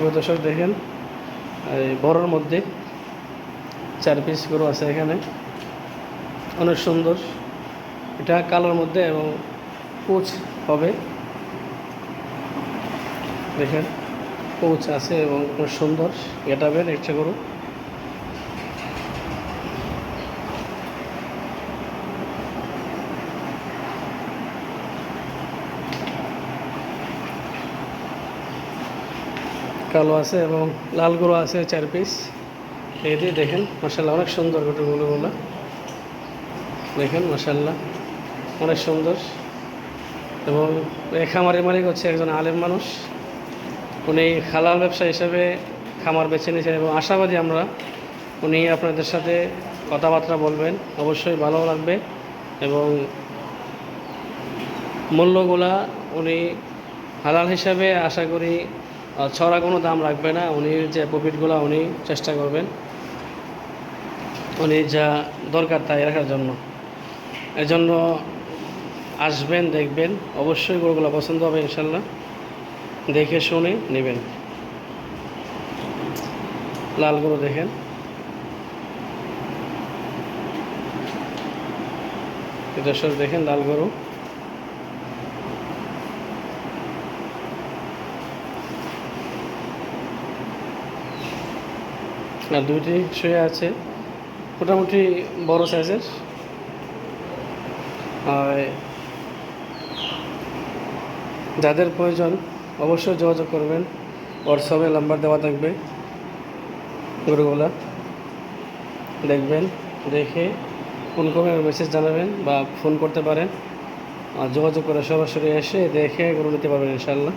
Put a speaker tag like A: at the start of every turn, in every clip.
A: প্রিয় দর্শক দেখেন, এই বড়োর মধ্যে 4 পিস গরু আছে এখানে, অনেক সুন্দর। এটা কালোর মধ্যে এবং পুঁছ হবে, দেখেন পুঁছ আছে এবং অনেক সুন্দর গেটাবের একটা গরু। কালো আছে এবং লাল গরু আছে 4 পিস। এই দিয়ে দেখেন মাশাআল্লাহ অনেক সুন্দর গরুগুলো, দেখেন মাশাআল্লাহ অনেক সুন্দর। এবং এই খামারের মালিক হচ্ছে একজন আলেম মানুষ, উনি হালাল ব্যবসা হিসেবে খামার বেছে নিয়েছেন এবং আশাবাদী আমরা উনি আপনাদের সাথে কথাবার্তা বলবেন, অবশ্যই ভালো লাগবে। এবং মূল্যগুলা উনি হালাল হিসাবে আশা করি ছড়া কোনো দাম রাখবে না, উনি যে প্রফিটগুলো উনি চেষ্টা করবেন উনি যা দরকার তাই রাখার জন্য। এজন্য আসবেন, দেখবেন, অবশ্যই গরুগুলো পছন্দ হবে ইনশাল্লাহ, দেখে শুনে নেবেন। লাল গরু দেখেন, দর্শক দেখেন লাল গরু। আর দুইটি শুয়ে আছে, মোটামুটি বড় সাইজের। আর যাদের প্রয়োজন অবশ্যই যোগাযোগ করবেন, হোয়াটসঅ্যাপে নাম্বার দেওয়া থাকবে। গরুগুলা দেখবেন, দেখে ফোন করে মেসেজ জানাবেন বা ফোন করতে পারেন, আর যোগাযোগ করে সরাসরি এসে দেখে গরু নিতে পারবেন ইনশাল্লাহ।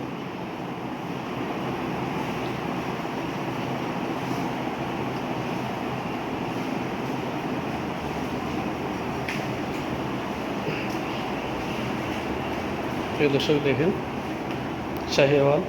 A: দর্শক দেখেন শাহিওয়াল।